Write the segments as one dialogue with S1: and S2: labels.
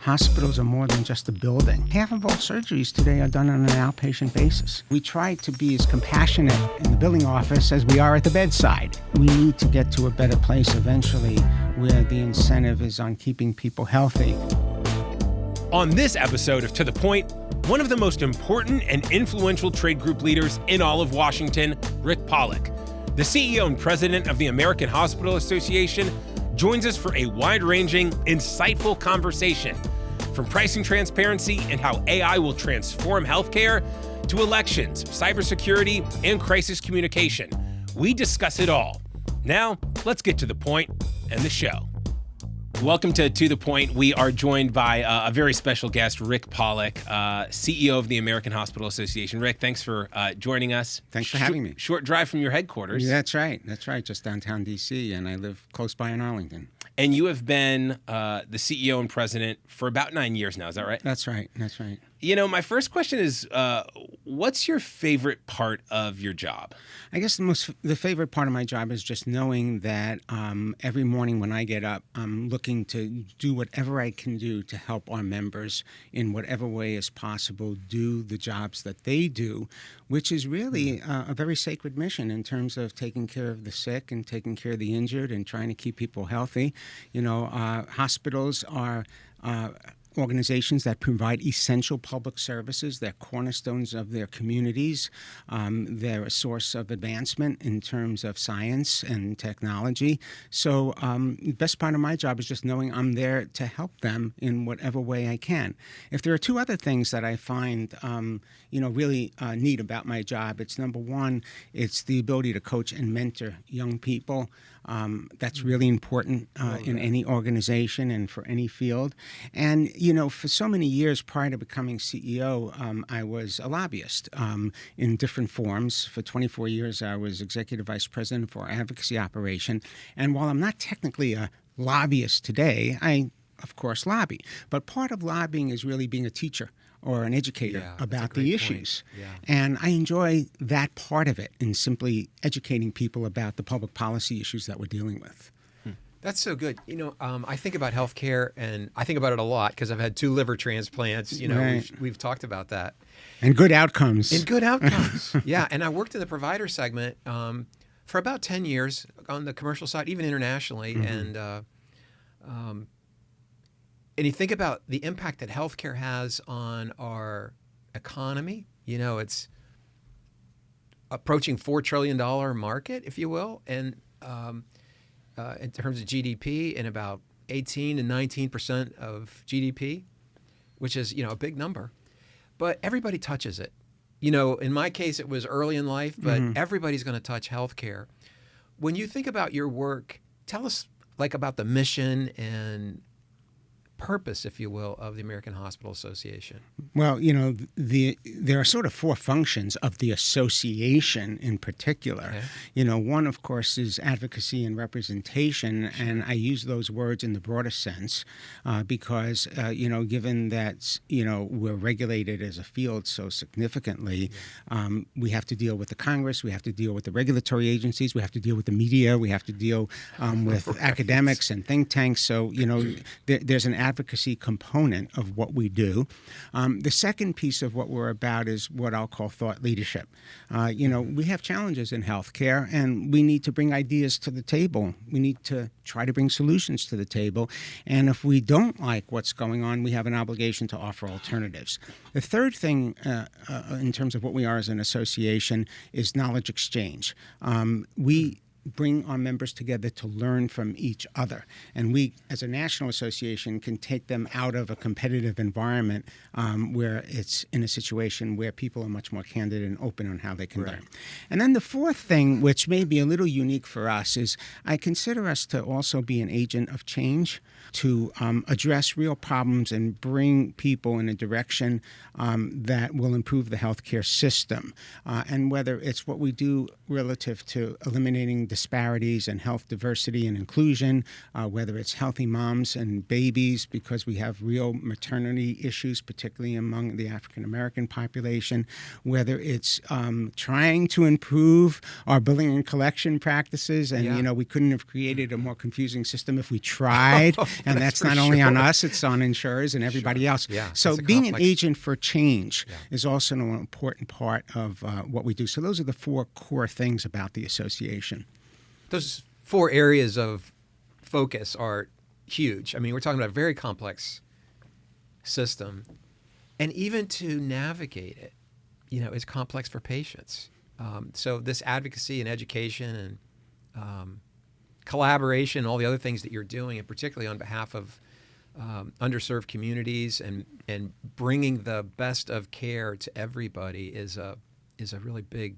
S1: Hospitals are more than just a building. Half of all surgeries today are done on an outpatient basis. We try to be as compassionate in the billing office as we are at the bedside. We need to get to a better place eventually where the incentive is on keeping people healthy.
S2: On this episode of To The Point, one of the most important and influential trade group leaders in all of Washington, Rick Pollack, the CEO and president of the American Hospital Association, joins us for a wide-ranging, insightful conversation, from pricing transparency and how AI will transform healthcare to elections, cybersecurity, and crisis communication. We discuss it all. Now, let's get to the point and the show. Welcome to The Point. We are joined by a very special guest, Rick Pollack, CEO of the American Hospital Association. Rick, thanks for joining us.
S1: Thanks for having me.
S2: Short drive from your headquarters.
S1: That's right. Just downtown D.C., and I live close by in Arlington.
S2: And you have been the CEO and president for about 9 years now. Is that right?
S1: That's right.
S2: You know, my first question is, what's your favorite part of your job?
S1: I guess the favorite part of my job is just knowing that every morning when I get up, I'm looking to do whatever I can do to help our members in whatever way is possible do the jobs that they do, which is really a very sacred mission in terms of taking care of the sick and taking care of the injured and trying to keep people healthy. You know, hospitals are organizations that provide essential public services. They're cornerstones of their communities. They're a source of advancement in terms of science and technology. So the best part of my job is just knowing I'm there to help them in whatever way I can. If there are two other things that I find really neat about my job, it's number one, it's the ability to coach and mentor young people. That's really important in any organization and for any field. And, you know, for so many years prior to becoming CEO, I was a lobbyist in different forms. For 24 years, I was executive vice president for our advocacy operation. And while I'm not technically a lobbyist today, I, of course, lobby. But part of lobbying is really being a teacher or an educator about the issues. Yeah. And I enjoy that part of it in simply educating people about the public policy issues that we're dealing with.
S3: That's so good. You know, I think about healthcare, and I think about it a lot because I've had 2 liver transplants. You know,
S1: right.
S3: we've talked about that.
S1: And good outcomes.
S3: Yeah, and I worked in the provider segment for about 10 years on the commercial side, even internationally. Mm-hmm. And you think about the impact that healthcare has on our economy. You know, it's approaching $4 trillion market, if you will, and in terms of GDP, and about 18 and 19% of GDP, which is, you know, a big number. But everybody touches it. You know, in my case, it was early in life, but everybody's going to touch healthcare. When you think about your work, tell us about the mission and purpose, if you will, of the American Hospital Association.
S1: Well, you know, there are sort of 4 functions of the association in particular. Okay. You know, one, of course, is advocacy and representation, and I use those words in the broadest sense because, given that, we're regulated as a field so significantly, we have to deal with the Congress, we have to deal with the regulatory agencies, we have to deal with the media, we have to deal with right. academics and think tanks. So, there's an advocacy component of what we do. The second piece of what we're about is what I'll call thought leadership. We have challenges in healthcare, and we need to bring ideas to the table. We need to try to bring solutions to the table. And if we don't like what's going on, we have an obligation to offer alternatives. The third thing in terms of what we are as an association is knowledge exchange. We bring our members together to learn from each other. And we, as a national association, can take them out of a competitive environment where it's in a situation where people are much more candid and open on how they can learn. And then the fourth thing, which may be a little unique for us, is I consider us to also be an agent of change, to address real problems and bring people in a direction that will improve the healthcare system. And whether it's what we do relative to eliminating disparities and health diversity and inclusion, whether it's healthy moms and babies, because we have real maternity issues, particularly among the African American population, whether it's trying to improve our billing and collection practices, and we couldn't have created a more confusing system if we tried. And that's not only on us, it's on insurers and everybody else.
S3: Yeah,
S1: so
S3: it's a
S1: being an
S3: complex-
S1: agent for change is also an important part of what we do. So those are the 4 core things about the association.
S3: Those 4 areas of focus are huge. I mean, we're talking about a very complex system, and even to navigate it, is complex for patients. So this advocacy and education and collaboration, all the other things that you're doing, and particularly on behalf of underserved communities and bringing the best of care to everybody is a really big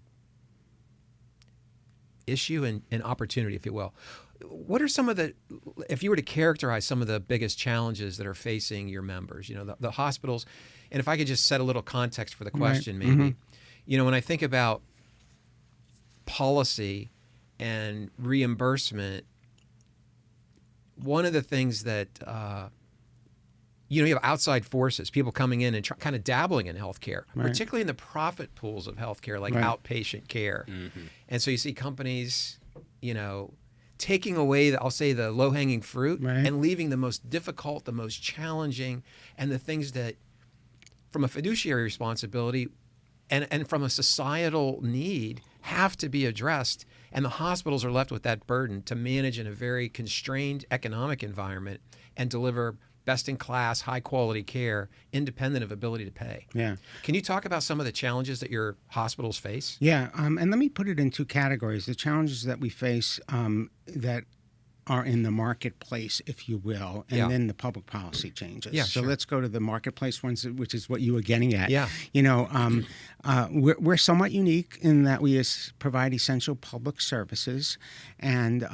S3: issue and opportunity, if you will. What are some of if you were to characterize some of the biggest challenges that are facing your members, the hospitals, and if I could just set a little context for the question,
S1: Right.
S3: maybe,
S1: Mm-hmm.
S3: When I think about policy and reimbursement, one of the things that, you have outside forces, people coming in and kind of dabbling in healthcare,
S1: Right.
S3: particularly in the profit pools of healthcare, like
S1: Right.
S3: outpatient care. And so you see companies, taking away, I'll say, the low-hanging fruit
S1: Right.
S3: and leaving the most difficult, the most challenging, and the things that, from a fiduciary responsibility and from a societal need, have to be addressed. And the hospitals are left with that burden to manage in a very constrained economic environment and deliver best-in-class, high-quality care, independent of ability to pay.
S1: Yeah.
S3: Can you talk about some of the challenges that your hospitals face?
S1: Yeah, and let me put it in 2 categories. The challenges that we face that are in the marketplace, if you will, and then the public policy changes.
S3: Yeah,
S1: so
S3: sure.
S1: let's go to the marketplace ones, which is what you were getting at.
S3: Yeah.
S1: We're somewhat unique in that we provide essential public services, and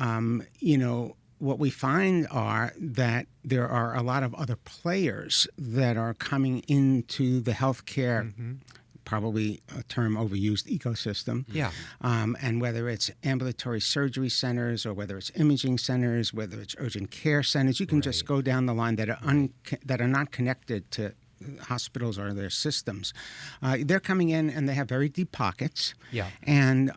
S1: what we find are that there are a lot of other players that are coming into the healthcare, probably a term overused, ecosystem.
S3: Yeah.
S1: And whether it's ambulatory surgery centers or whether it's imaging centers, whether it's urgent care centers, you can just go down the line that are not connected to hospitals or their systems. They're coming in and they have very deep pockets.
S3: Yeah.
S1: And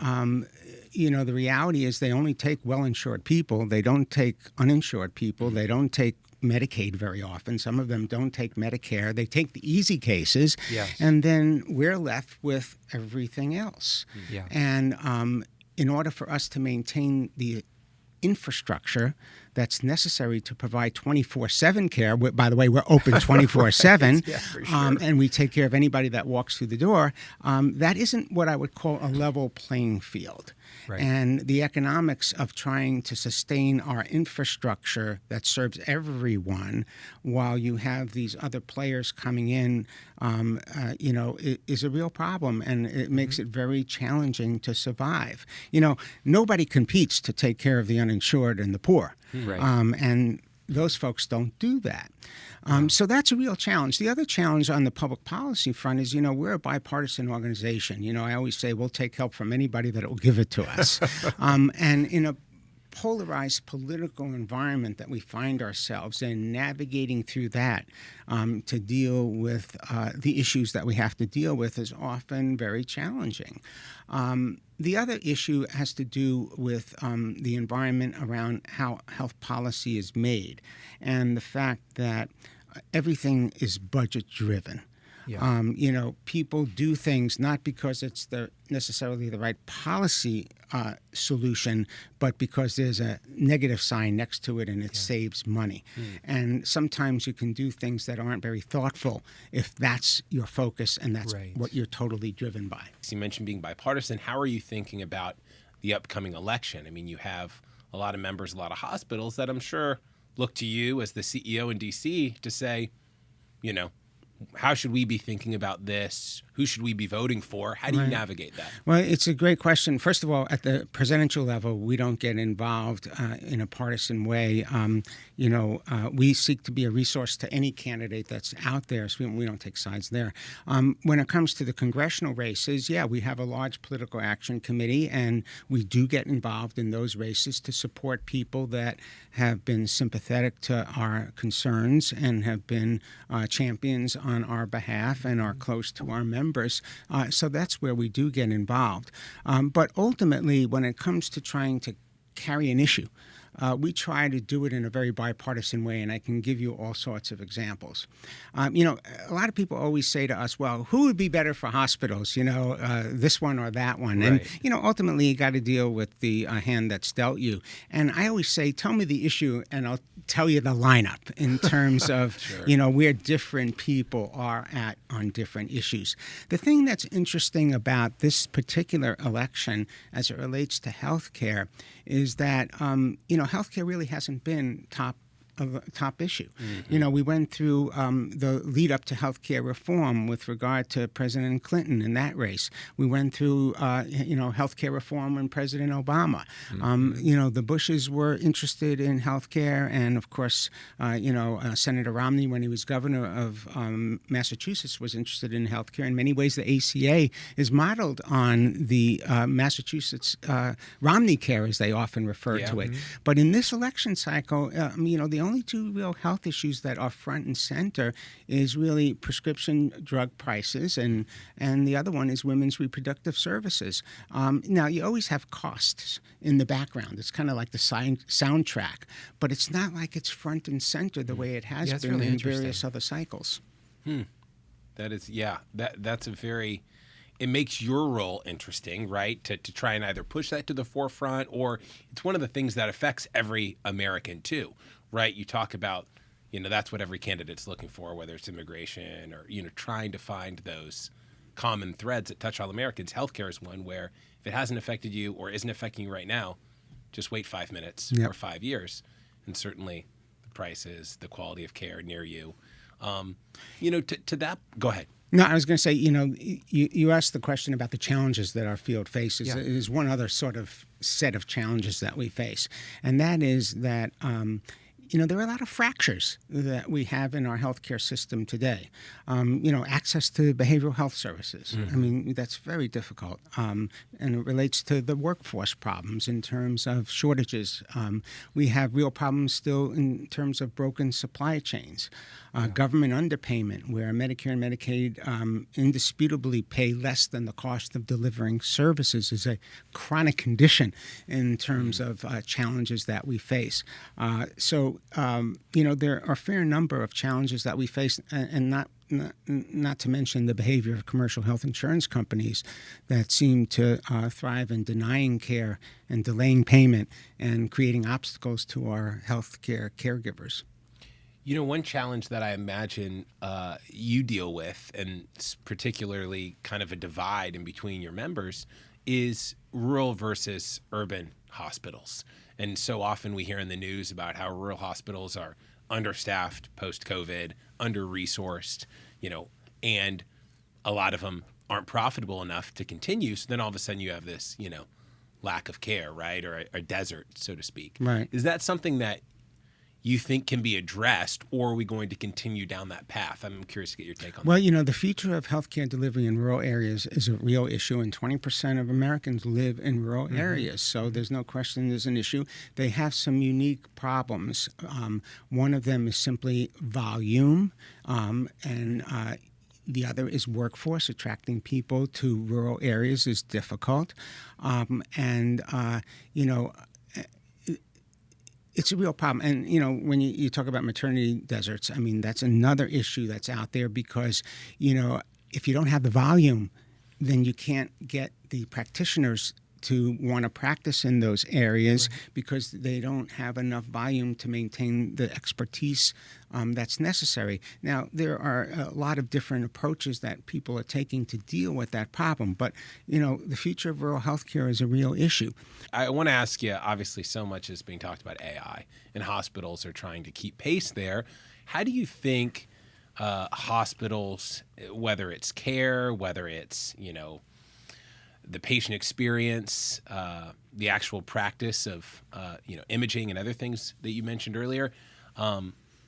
S1: the reality is they only take well-insured people. They don't take uninsured people. They don't take Medicaid very often. Some of them don't take Medicare. They take the easy cases.
S3: Yes.
S1: And then we're left with everything else.
S3: Yeah.
S1: And in order for us to maintain the infrastructure that's necessary to provide 24/7 care. By the way, we're open 24/7,
S3: Yeah, for sure.
S1: and we take care of anybody that walks through the door. That isn't what I would call a level playing field.
S3: Right.
S1: And the economics of trying to sustain our infrastructure that serves everyone while you have these other players coming in, is a real problem, and it makes it very challenging to survive. Nobody competes to take care of the uninsured and the poor.
S3: Right.
S1: And those folks don't do that. So that's a real challenge. The other challenge on the public policy front is, we're a bipartisan organization. I always say we'll take help from anybody that will give it to us. And in a polarized political environment that we find ourselves in, navigating through that to deal with the issues that we have to deal with is often very challenging. The other issue has to do with the environment around how health policy is made and the fact that everything is budget driven.
S3: Yeah.
S1: People do things not because it's necessarily the right policy solution, but because there's a negative sign next to it and it saves money. And sometimes you can do things that aren't very thoughtful if that's your focus and that's
S3: Right.
S1: what you're totally driven by.
S2: You mentioned being bipartisan. How are you thinking about the upcoming election? I mean, you have a lot of members, a lot of hospitals that I'm sure look to you as the CEO in D.C. to say, how should we be thinking about this? Who should we be voting for? How do you navigate that?
S1: Well, it's a great question. First of all, at the presidential level, we don't get involved in a partisan way. We seek to be a resource to any candidate that's out there, so we don't take sides there. When it comes to the congressional races, we have a large political action committee, and we do get involved in those races to support people that have been sympathetic to our concerns and have been champions on our behalf and are close to our members. So that's where we do get involved. But ultimately, when it comes to trying to carry an issue, we try to do it in a very bipartisan way, and I can give you all sorts of examples. A lot of people always say to us, well, who would be better for hospitals, this one or that one?
S3: Right.
S1: And, ultimately you got to deal with the hand that's dealt you. And I always say, tell me the issue and I'll tell you the lineup in terms of,
S3: Sure.
S1: where different people are at on different issues. The thing that's interesting about this particular election as it relates to healthcare is that, healthcare really hasn't been top issue.
S3: Mm-hmm.
S1: We went through the lead up to healthcare reform with regard to President Clinton in that race. We went through, healthcare reform when President Obama.
S3: Mm-hmm.
S1: The Bushes were interested in healthcare, and of course, Senator Romney, when he was governor of Massachusetts, was interested in healthcare. In many ways, the ACA is modeled on the Massachusetts Romney Care, as they often refer to it.
S3: Mm-hmm.
S1: But in this election cycle, the only two real health issues that are front and center is really prescription drug prices, and the other one is women's reproductive services. Now, you always have costs in the background. It's kind of like the soundtrack, but it's not like it's front and center the way it has
S3: That's
S1: been
S3: really
S1: in
S3: interesting.
S1: various other cycles.
S2: That is, that's a very, it makes your role interesting, right? To try and either push that to the forefront, or it's one of the things that affects every American too, right? You talk about, that's what every candidate's looking for, whether it's immigration or, trying to find those common threads that touch all Americans. Healthcare is one where if it hasn't affected you or isn't affecting you right now, just wait 5 minutes or 5 years. And certainly the prices, the quality of care near you. To that, go ahead.
S1: No, I was going to say, you asked the question about the challenges that our field faces.
S3: Yeah.
S1: There's one other sort of set of challenges that we face, and that is that there are a lot of fractures that we have in our healthcare system today. Access to behavioral health services.
S3: Mm-hmm.
S1: I mean, that's very difficult. And it relates to the workforce problems in terms of shortages. We have real problems still in terms of broken supply chains. Government underpayment, where Medicare and Medicaid indisputably pay less than the cost of delivering services, is a chronic condition in terms of challenges that we face. So there are a fair number of challenges that we face, and not to mention the behavior of commercial health insurance companies that seem to thrive in denying care and delaying payment and creating obstacles to our healthcare caregivers.
S2: One challenge that I imagine you deal with, and it's particularly kind of a divide in between your members, is rural versus urban hospitals. And so often we hear in the news about how rural hospitals are understaffed post-COVID, under-resourced, and a lot of them aren't profitable enough to continue. So then all of a sudden you have this, lack of care, right? Or a desert, so to speak.
S1: Right.
S2: Is that something that you think can be addressed, or are we going to continue down that path? I'm curious to get your take on that.
S1: Well, the future of healthcare delivery in rural areas is a real issue, and 20% of Americans live in rural areas. So there's no question there's an issue. They have some unique problems. One of them is simply volume, and the other is workforce. Attracting people to rural areas is difficult. It's a real problem. And, when you talk about maternity deserts, I mean, that's another issue that's out there because, if you don't have the volume, then you can't get the practitioners to want to practice in those areas because they don't have enough volume to maintain the expertise that's necessary. Now, there are a lot of different approaches that people are taking to deal with that problem, but, the future of rural healthcare is a real issue.
S2: I want to ask you, obviously so much is being talked about AI, and hospitals are trying to keep pace there. How do you think hospitals, whether it's care, whether it's, the patient experience, the actual practice of imaging and other things that you mentioned earlier,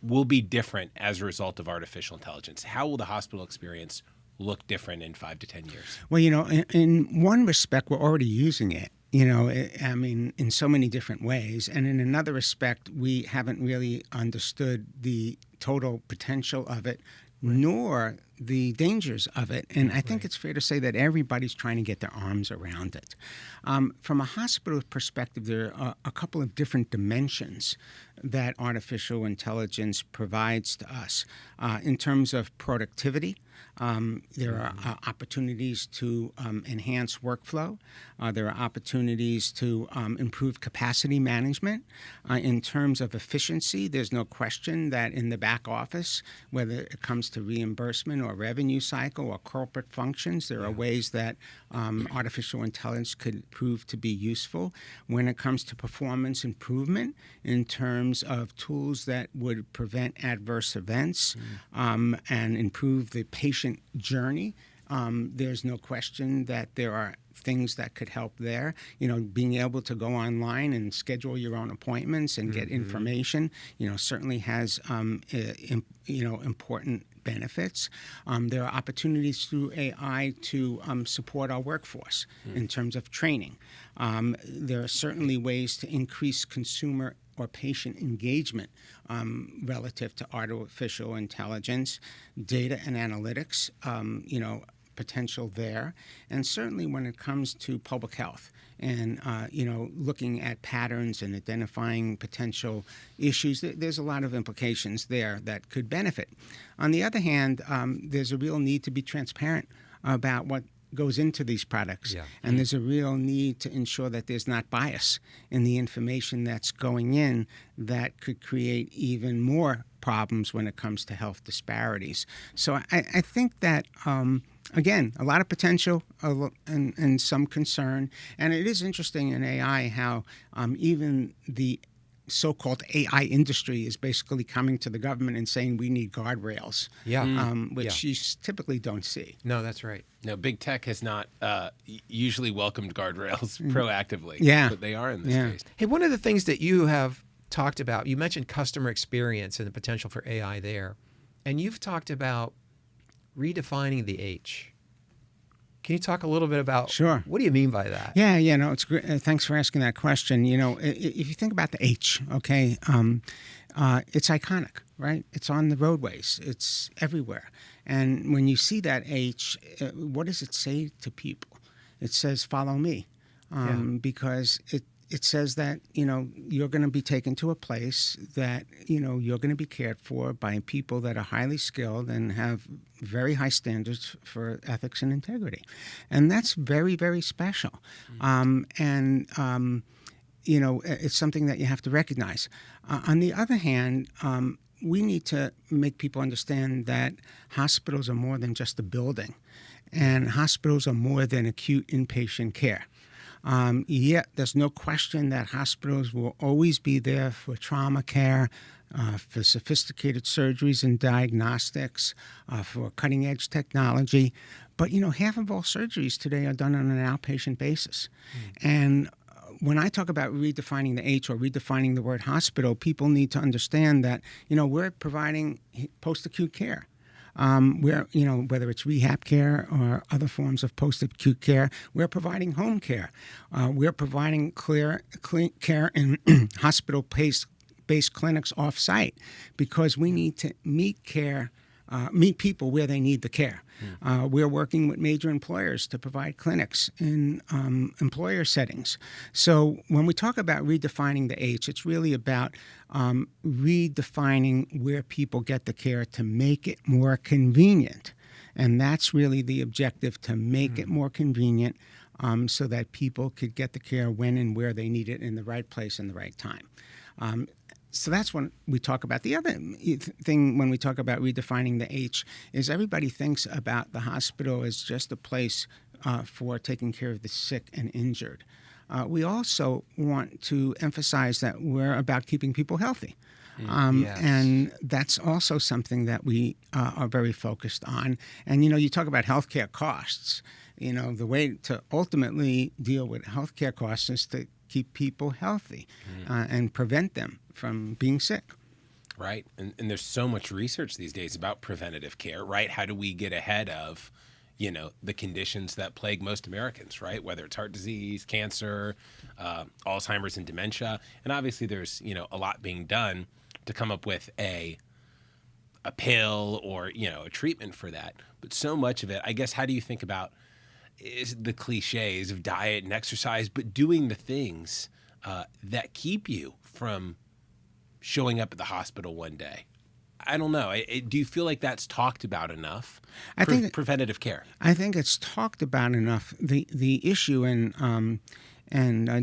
S2: will be different as a result of artificial intelligence? How will the hospital experience look different in 5 to 10 years?
S1: Well, in one respect, we're already using it. In so many different ways. And in another respect, we haven't really understood the total potential of it nor the dangers of it. And I think it's fair to say that everybody's trying to get their arms around it. From a hospital perspective, there are a couple of different dimensions that artificial intelligence provides to us. In terms of productivity, there are opportunities to enhance workflow. There are opportunities to improve capacity management. In terms of efficiency, there's no question that in the back office, whether it comes to reimbursement or revenue cycle or corporate functions, there are ways that artificial intelligence could prove to be useful. When it comes to performance improvement, in terms of tools that would prevent adverse events and improve the patient journey, there's no question that there are things that could help there. Being able to go online and schedule your own appointments and get information, certainly has, important benefits. There are opportunities through AI to support our workforce in terms of training. There are certainly ways to increase consumer or patient engagement relative to artificial intelligence, data and analytics, potential there. And certainly when it comes to public health and, looking at patterns and identifying potential issues, there's a lot of implications there that could benefit. On the other hand, there's a real need to be transparent about what goes into these products. And there's a real need to ensure that there's not bias in the information that's going in that could create even more problems when it comes to health disparities. So I think that, again, a lot of potential and some concern. And it is interesting in AI how even the so-called AI industry is basically coming to the government and saying we need guardrails, which you typically don't see.
S3: No, that's right.
S2: No, big tech has not usually welcomed guardrails proactively. But they are in this case.
S3: Hey, one of the things that you have talked about, you mentioned customer experience and the potential for AI there, and you've talked about redefining the H. Can you talk a little bit about what do you mean by that?
S1: Yeah, no, it's great. Thanks for asking that question. If you think about the H, okay, it's iconic, right? It's on the roadways. It's everywhere. And when you see that H, what does it say to people? It says, follow me, because it says that, you're going to be taken to a place that, you're going to be cared for by people that are highly skilled and have very high standards for ethics and integrity. And that's very, very special. It's something that you have to recognize. On the other hand, we need to make people understand that hospitals are more than just a building, and hospitals are more than acute inpatient care. There's no question that hospitals will always be there for trauma care, for sophisticated surgeries and diagnostics, for cutting-edge technology. But, half of all surgeries today are done on an outpatient basis. And when I talk about redefining the H or redefining the word hospital, people need to understand that, we're providing post-acute care. Whether it's rehab care or other forms of post-acute care, we're providing home care. We're providing clean care in hospital-based clinics off-site because we need to meet people where they need the care. We're working with major employers to provide clinics in employer settings. So when we talk about redefining the H, it's really about redefining where people get the care to make it more convenient. And that's really the objective, to make it more convenient so that people could get the care when and where they need it in the right place and the right time. So that's when we talk about the other thing when we talk about redefining the H is everybody thinks about the hospital as just a place for taking care of the sick and injured. We also want to emphasize that we're about keeping people healthy. And that's also something that we are very focused on. And, you talk about healthcare costs. The way to ultimately deal with healthcare costs is to keep people healthy and prevent them from being sick.
S2: Right. And there's so much research these days about preventative care, right? How do we get ahead of, the conditions that plague most Americans, right? Whether it's heart disease, cancer, Alzheimer's and dementia. And obviously there's, a lot being done to come up with a a pill or, a treatment for that. But so much of it, I guess, how do you think about is the cliches of diet and exercise, but doing the things that keep you from showing up at the hospital one day? I don't know. Do you feel like that's talked about enough?
S1: I think
S2: preventative care.
S1: I think it's talked about enough. The issue, and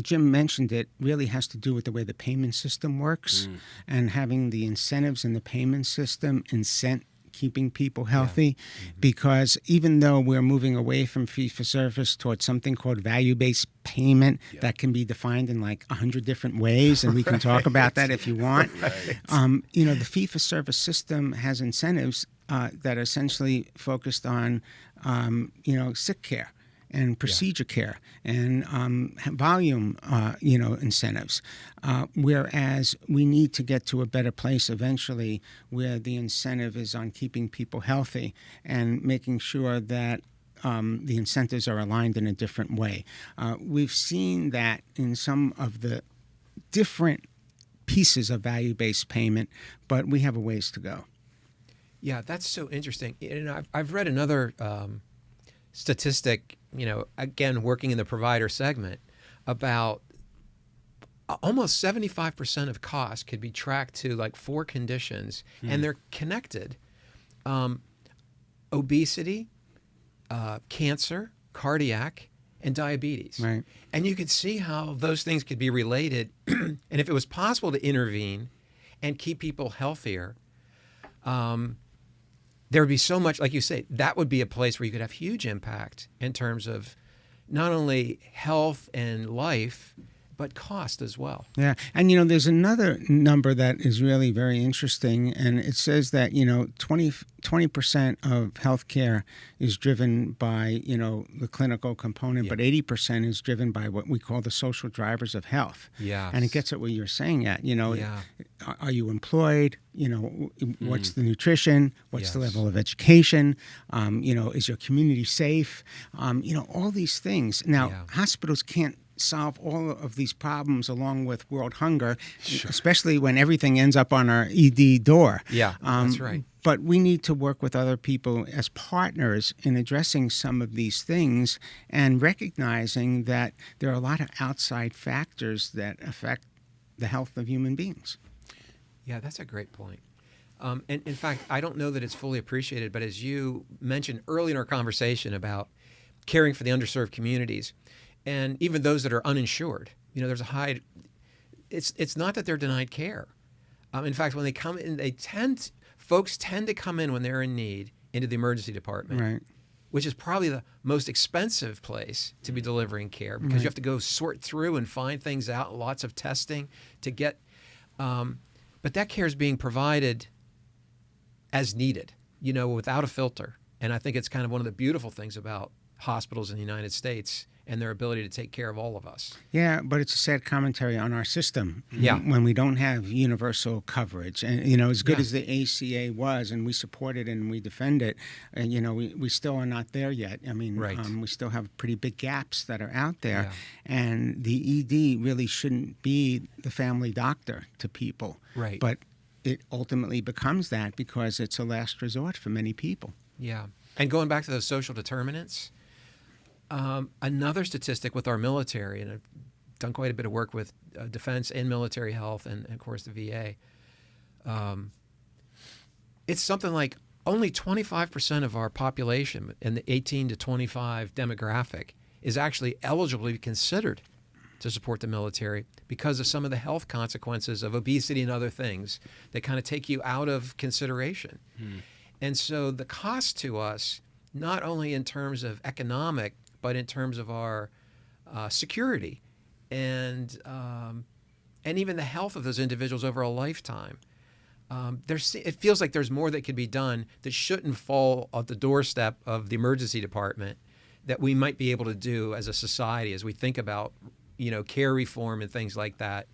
S1: Jim mentioned it, really has to do with the way the payment system works and having the incentives in the payment system incent keeping people healthy. Because even though we're moving away from fee-for-service towards something called value-based payment that can be defined in like 100 different ways, and we can talk about that if you want. The fee-for-service system has incentives that are essentially focused on, sick care and procedure care and volume, incentives. Whereas we need to get to a better place eventually where the incentive is on keeping people healthy and making sure that the incentives are aligned in a different way. We've seen that in some of the different pieces of value-based payment, but we have a ways to go.
S3: Yeah, that's so interesting. And I've read another statistic, again, working in the provider segment, about almost 75% of costs could be tracked to like 4 conditions, and they're connected. Obesity, cancer, cardiac, and diabetes.
S1: Right.
S3: And you could see how those things could be related. And if it was possible to intervene and keep people healthier, there would be so much, like you say, that would be a place where you could have huge impact in terms of not only health and life, but cost as well.
S1: Yeah. And, there's another number that is really very interesting, and it says that, 20% of healthcare is driven by, the clinical component, but 80% is driven by what we call the social drivers of health.
S3: Yeah.
S1: And it gets at what you're saying at, are you employed? What's the nutrition? What's the level of education? Is your community safe? All these things. Now, hospitals can't solve all of these problems along with world hunger, especially when everything ends up on our ED door.
S3: Yeah, that's right.
S1: But we need to work with other people as partners in addressing some of these things and recognizing that there are a lot of outside factors that affect the health of human beings.
S3: Yeah, that's a great point. And in fact, I don't know that it's fully appreciated, but as you mentioned early in our conversation about caring for the underserved communities, and even those that are uninsured, there's a high. It's not that they're denied care. In fact, when they come in, folks tend to come in when they're in need into the emergency department,
S1: Right.
S3: which is probably the most expensive place to be delivering care because you have to go sort through and find things out, lots of testing to get. But that care is being provided as needed, without a filter. And I think it's kind of one of the beautiful things about hospitals in the United States and their ability to take care of all of us.
S1: Yeah, but it's a sad commentary on our system
S3: when
S1: we don't have universal coverage. And, as good as the ACA was, and we support it and we defend it, and, we still are not there yet. I mean, we still have pretty big gaps that are out there. Yeah. And the ED really shouldn't be the family doctor to people.
S3: Right.
S1: But it ultimately becomes that because it's a last resort for many people.
S3: Yeah. And going back to those social determinants, another statistic with our military, and I've done quite a bit of work with defense and military health and of course, the VA. It's something like only 25% of our population in the 18 to 25 demographic is actually eligible to be considered to support the military because of some of the health consequences of obesity and other things that kind of take you out of consideration. And so the cost to us, not only in terms of economic, but in terms of our security and even the health of those individuals over a lifetime. It feels like there's more that could be done that shouldn't fall at the doorstep of the emergency department that we might be able to do as a society as we think about, care reform and things like that.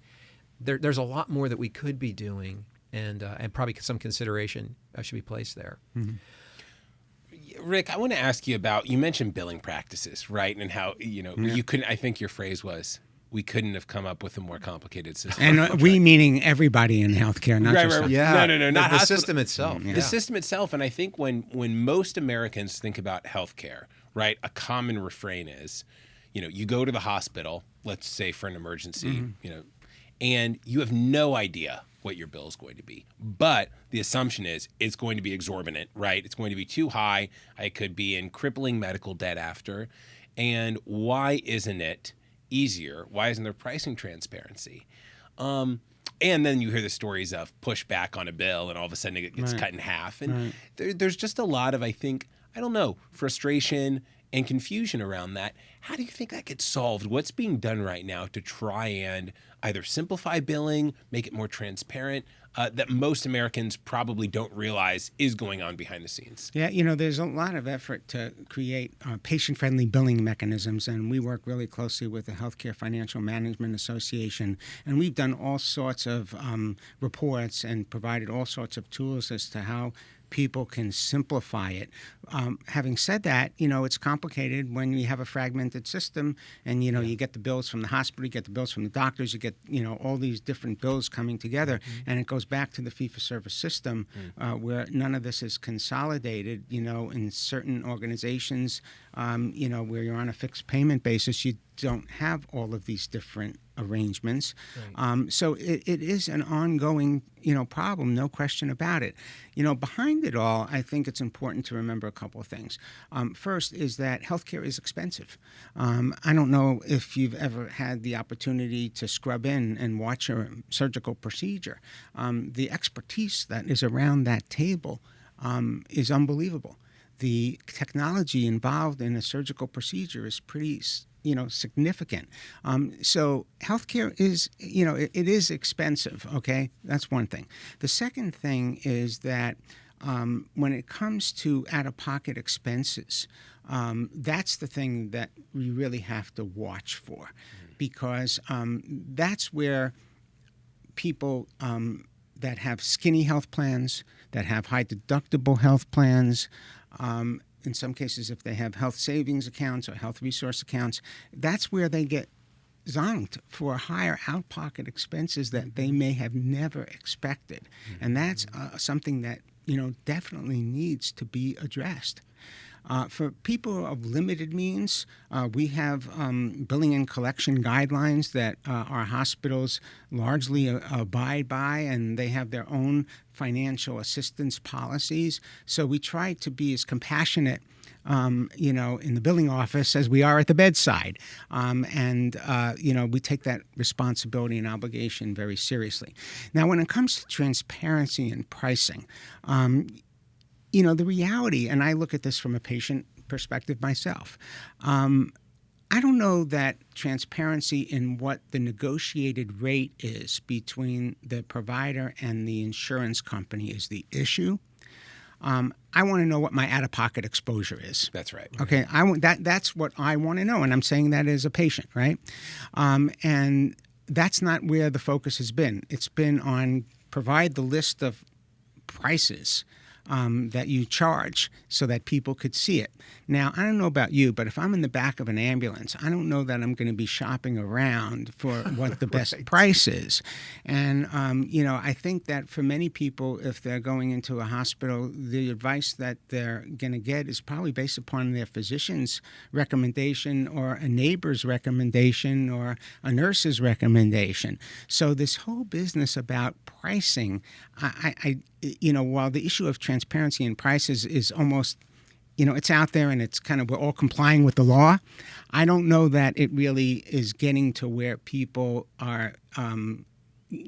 S3: There's a lot more that we could be doing, and probably some consideration should be placed there.
S1: Mm-hmm.
S2: Rick, I want to ask you about, you mentioned billing practices, right? And how, you couldn't, I think your phrase was, we couldn't have come up with a more complicated system.
S1: And we meaning everybody in healthcare, not just us.
S3: Yeah.
S2: No, not
S3: the
S2: hospital.
S3: system itself.
S2: The system itself. And I think when most Americans think about healthcare, right, a common refrain is, you go to the hospital, let's say for an emergency, and you have no idea what your bill is going to be. But the assumption is it's going to be exorbitant, right? It's going to be too high. I could be in crippling medical debt after. And why isn't it easier? Why isn't there pricing transparency? And then you hear the stories of pushback on a bill and all of a sudden it gets cut in half. And there's just a lot of, frustration and confusion around that. How do you think that gets solved? What's being done right now to try and either simplify billing, make it more transparent, that most Americans probably don't realize is going on behind the scenes?
S1: Yeah, there's a lot of effort to create patient-friendly billing mechanisms, and we work really closely with the Healthcare Financial Management Association, and we've done all sorts of reports and provided all sorts of tools as to how people can simplify it. Having said that, it's complicated when you have a fragmented system and, you get the bills from the hospital, you get the bills from the doctors, you get, all these different bills coming together. And it goes back to the fee-for-service system where none of this is consolidated, in certain organizations, where you're on a fixed payment basis, you don't have all of these different arrangements. Right. So it is an ongoing, problem, no question about it. Behind it all, I think it's important to remember a couple of things. First is that healthcare is expensive. I don't know if you've ever had the opportunity to scrub in and watch a surgical procedure. The expertise that is around that table is unbelievable. The technology involved in a surgical procedure is pretty significant. So healthcare is, it is expensive, okay? That's one thing. The second thing is that when it comes to out-of-pocket expenses, that's the thing that we really have to watch for because that's where people that have skinny health plans, that have high deductible health plans, in some cases, if they have health savings accounts or health resource accounts, that's where they get zonked for higher out-pocket expenses that they may have never expected. And that's something that, definitely needs to be addressed. For people of limited means, we have billing and collection guidelines that our hospitals largely abide by, and they have their own financial assistance policies. So we try to be as compassionate, in the billing office as we are at the bedside. We take that responsibility and obligation very seriously. Now, when it comes to transparency and pricing, the reality, and I look at this from a patient perspective myself, I don't know that transparency in what the negotiated rate is between the provider and the insurance company is the issue. I want to know what my out-of-pocket exposure is.
S2: That's right.
S1: Okay, that's what I want to know, and I'm saying that as a patient, right? And that's not where the focus has been. It's been on provide the list of prices that you charge so that people could see it. Now, I don't know about you, but if I'm in the back of an ambulance, I don't know that I'm going to be shopping around for what the best price is. And, I think that for many people, if they're going into a hospital, the advice that they're going to get is probably based upon their physician's recommendation or a neighbor's recommendation or a nurse's recommendation. So this whole business about pricing, while the issue of transparency and prices is almost, it's out there and it's kind of, we're all complying with the law, I don't know that it really is getting to where people are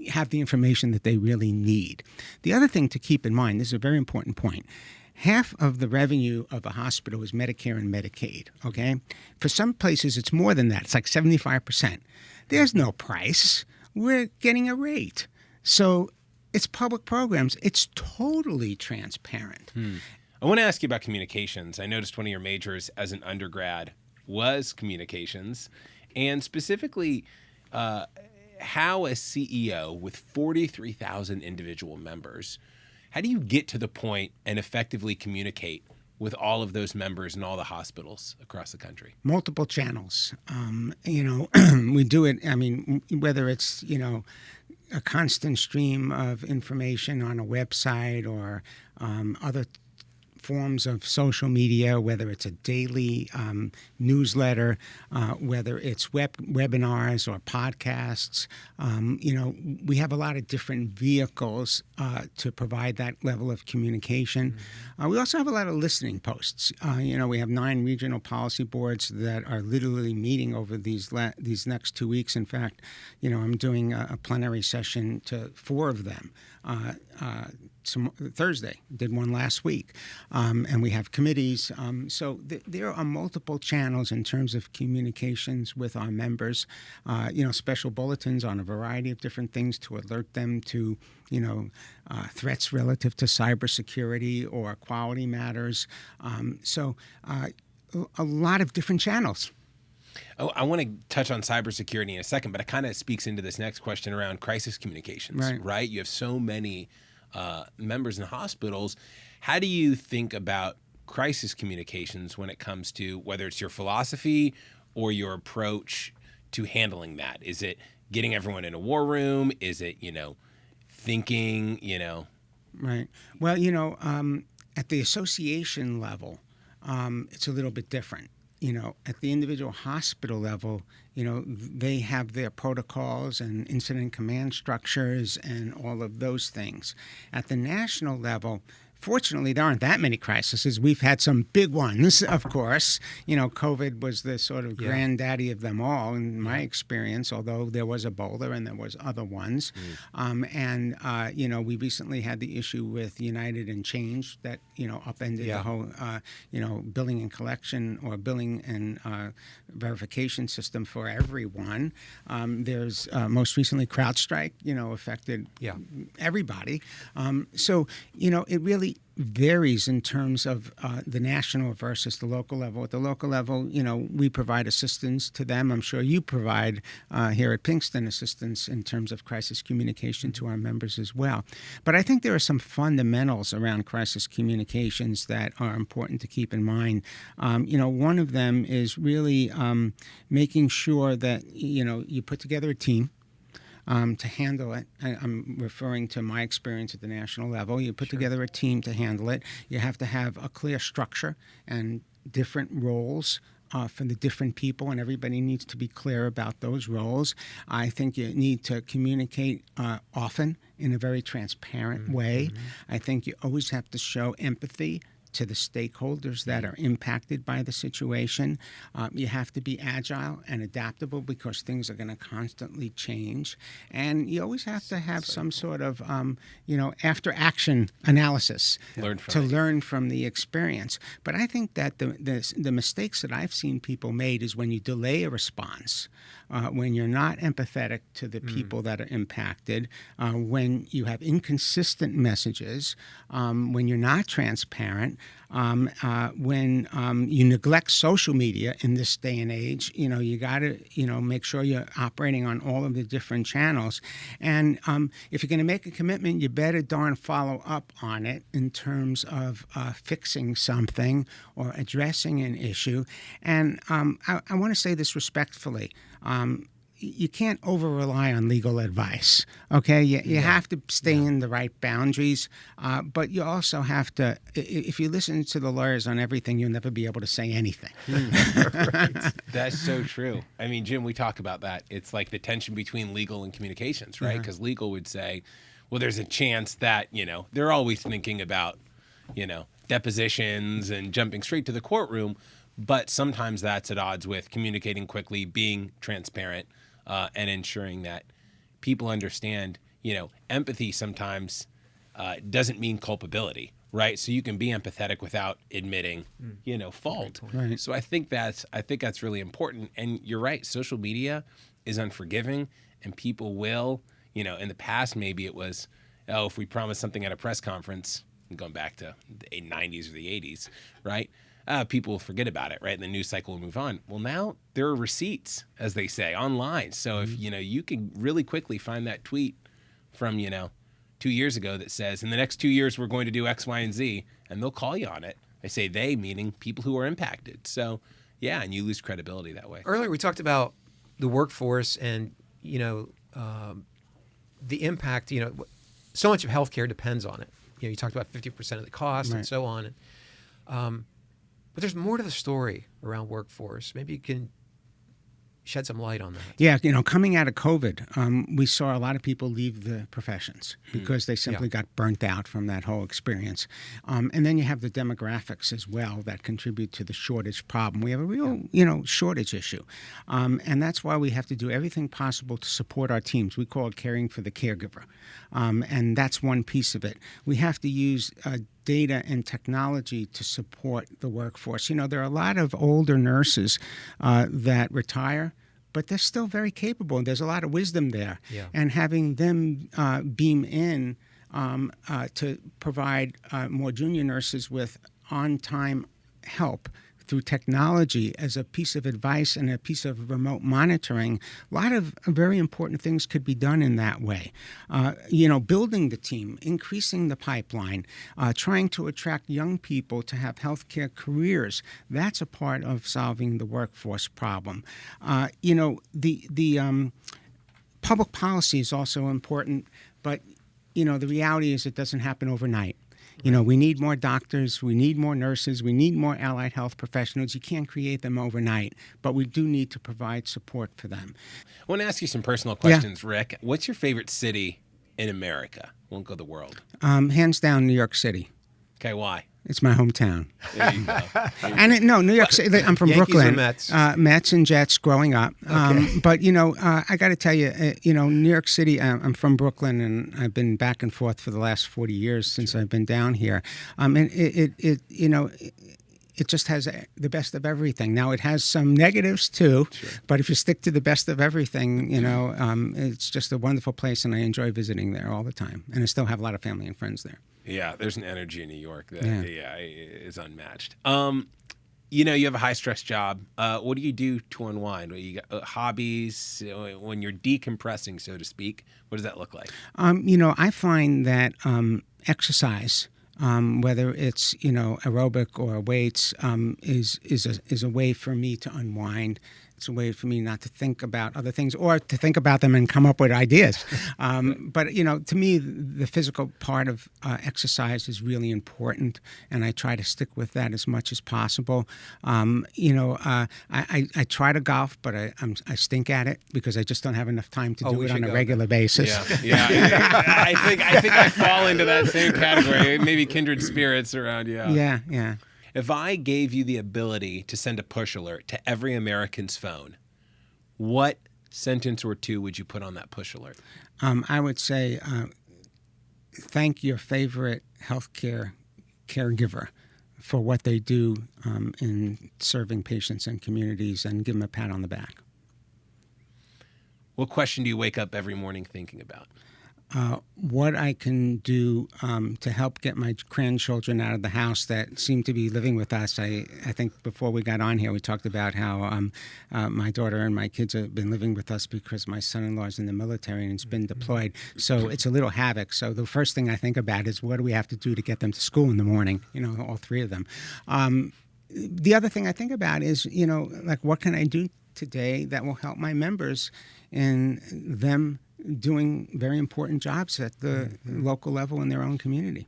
S1: have the information that they really need. The other thing to keep in mind, this is a very important point, half of the revenue of a hospital is Medicare and Medicaid, okay? For some places, it's more than that. It's like 75%. There's no price. We're getting a rate. So it's public programs. It's totally transparent.
S2: I want to ask you about communications. I noticed one of your majors as an undergrad was communications, and specifically how a CEO with 43,000 individual members, how do you get to the point and effectively communicate with all of those members in all the hospitals across the country?
S1: Multiple channels. We do it, whether it's, a constant stream of information on a website or other forms of social media, whether it's a daily newsletter, whether it's webinars or podcasts. We have a lot of different vehicles to provide that level of communication. We also have a lot of listening posts. We have 9 regional policy boards that are literally meeting over these next 2 weeks. In fact, I'm doing a plenary session to 4 of them. Thursday, did one last week, and we have committees. So there are multiple channels in terms of communications with our members. Special bulletins on a variety of different things to alert them to, threats relative to cybersecurity or quality matters. So a lot of different channels.
S2: Oh, I want to touch on cybersecurity in a second, but it kind of speaks into this next question around crisis communications, right? You have so many members in hospitals. How do you think about crisis communications when it comes to whether it's your philosophy or your approach to handling that? Is it getting everyone in a war room? Is it, thinking,
S1: Right. Well, at the association level, it's a little bit different. At the individual hospital level, they have their protocols and incident command structures and all of those things. At the national level, fortunately, there aren't that many crises. We've had some big ones, of course. COVID was the sort of granddaddy of them all, in my experience, although there was Ebola and there was other ones. We recently had the issue with United and Change that, upended the whole, billing and collection or billing and verification system for everyone. There's most recently CrowdStrike, affected everybody. It really varies in terms of the national versus the local level. At the local level, we provide assistance to them. I'm sure you provide here at Pinkston assistance in terms of crisis communication to our members as well. But I think there are some fundamentals around crisis communications that are important to keep in mind. One of them is really making sure that, you put together a team to handle it. I'm referring to my experience at the national level. You put together a team to handle it. You have to have a clear structure and different roles for the different people, and everybody needs to be clear about those roles. I think you need to communicate often in a very transparent way. I think you always have to show empathy to the stakeholders that are impacted by the situation. You have to be agile and adaptable because things are going to constantly change. And you always have to have some sort of, after-action analysis to learn from the experience. But I think that the mistakes that I've seen people made is when you delay a response, when you're not empathetic to the people that are impacted, when you have inconsistent messages, when you're not transparent, when you neglect social media in this day and age. You got to, make sure you're operating on all of the different channels. And if you're going to make a commitment, you better darn follow up on it in terms of fixing something or addressing an issue. And I want to say this respectfully. You can't over-rely on legal advice, okay? You have to stay in the right boundaries, but you also have to, if you listen to the lawyers on everything, you'll never be able to say anything.
S2: That's so true. I mean, Jim, we talk about that. It's like the tension between legal and communications, right? Because legal would say, well, there's a chance that, they're always thinking about, depositions and jumping straight to the courtroom, but sometimes that's at odds with communicating quickly, being transparent, and ensuring that people understand, empathy sometimes doesn't mean culpability, right? So you can be empathetic without admitting, fault. Right. So I think that's really important. And you're right, social media is unforgiving, and people will, in the past maybe it was, if we promise something at a press conference, going back to the 90s or the 80s, right? People will forget about it, right? And the news cycle will move on. Well, now there are receipts, as they say, online. So if, you can really quickly find that tweet from, 2 years ago that says, in the next 2 years, we're going to do X, Y, and Z, and they'll call you on it. I say they, meaning people who are impacted. So, yeah, and you lose credibility that way.
S3: Earlier, we talked about the workforce and, the impact, so much of healthcare depends on it. You talked about 50% of the cost and so on. But there's more to the story around workforce. Maybe you can shed some light on that.
S1: Yeah, coming out of COVID, we saw a lot of people leave the professions because they simply got burnt out from that whole experience. And then you have the demographics as well that contribute to the shortage problem. We have a real, shortage issue. And that's why we have to do everything possible to support our teams. We call it caring for the caregiver. And that's one piece of it. We have to use data and technology to support the workforce. There are a lot of older nurses that retire, but they're still very capable. There's a lot of wisdom there.
S3: Yeah.
S1: And having them beam in to provide more junior nurses with on-time help through technology as a piece of advice and a piece of remote monitoring, a lot of very important things could be done in that way. Building the team, increasing the pipeline, trying to attract young people to have healthcare careers, that's a part of solving the workforce problem. The public policy is also important, but, the reality is it doesn't happen overnight. We need more doctors, we need more nurses, we need more allied health professionals. You can't create them overnight, but we do need to provide support for them.
S2: I want to ask you some personal questions, Rick. What's your favorite city in America? Won't go the world.
S1: Hands down, New York City.
S2: Okay, why?
S1: It's my hometown.
S2: There you go.
S1: New York City. I'm from
S3: Yankees
S1: Brooklyn.
S3: or Mets?
S1: Mets and Jets growing up.
S3: Okay.
S1: But I got to tell you, New York City. I'm from Brooklyn, and I've been back and forth for the last 40 years since I've been down here. And it just has the best of everything. Now, it has some negatives too, but if you stick to the best of everything, it's just a wonderful place, and I enjoy visiting there all the time. And I still have a lot of family and friends there.
S2: Yeah, there's an energy in New York that is unmatched. You have a high-stress job. What do you do to unwind? You got hobbies? When you're decompressing, so to speak, what does that look like?
S1: I find that exercise, whether it's aerobic or weights, is a way for me to unwind. It's a way for me not to think about other things or to think about them and come up with ideas. But, to me, the physical part of exercise is really important, and I try to stick with that as much as possible. I try to golf, but I stink at it because I just don't have enough time to do it on a regular basis.
S2: Yeah. I think I fall into that same category. Maybe kindred spirits around,
S1: Yeah.
S2: If I gave you the ability to send a push alert to every American's phone, what sentence or two would you put on that push alert?
S1: I would say, thank your favorite healthcare caregiver for what they do in serving patients and communities, and give them a pat on the back.
S2: What question do you wake up every morning thinking about?
S1: What I can do to help get my grandchildren out of the house that seem to be living with us. I think before we got on here, we talked about how my daughter and my kids have been living with us because my son-in-law is in the military and has been deployed. So it's a little havoc. So the first thing I think about is what do we have to do to get them to school in the morning, all three of them. The other thing I think about is, what can I do today that will help my members in them doing very important jobs at the local level in their own community.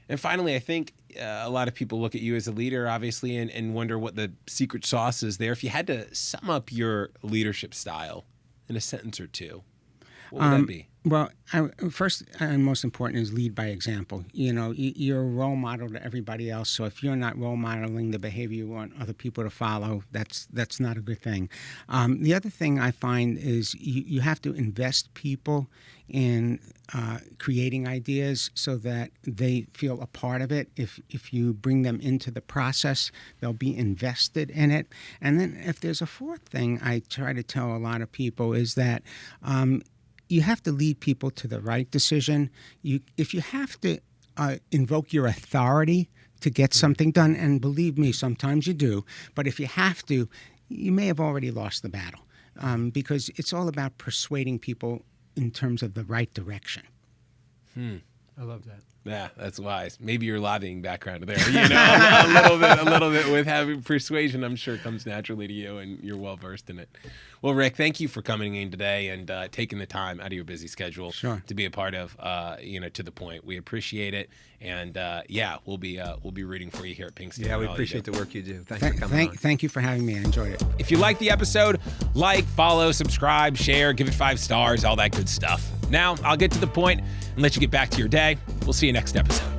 S2: And finally, I think a lot of people look at you as a leader, obviously, and wonder what the secret sauce is there. If you had to sum up your leadership style in a sentence or two, what would that be?
S1: Well, first and most important is lead by example. You're a role model to everybody else. So if you're not role modeling the behavior you want other people to follow, that's not a good thing. The other thing I find is you have to invest people in creating ideas so that they feel a part of it. If you bring them into the process, they'll be invested in it. And then if there's a fourth thing I try to tell a lot of people is that you have to lead people to the right decision. If you have to invoke your authority to get something done, and believe me, sometimes you do, but if you have to, you may have already lost the battle because it's all about persuading people in terms of the right direction.
S3: I love that.
S2: Yeah, that's wise. Maybe your lobbying background there, a little bit with having persuasion, I'm sure comes naturally to you, and you're well versed in it. Well, Rick, thank you for coming in today and taking the time out of your busy schedule to be a part of, To the Point. We appreciate it, and we'll be rooting for you here at Pinkston.
S3: Yeah, we appreciate the work you do. Thanks for coming on.
S1: Thank you for having me. I enjoyed it.
S2: If you like the episode, like, follow, subscribe, share, give it 5 stars, all that good stuff. Now, I'll get to the point and let you get back to your day. We'll see you next episode.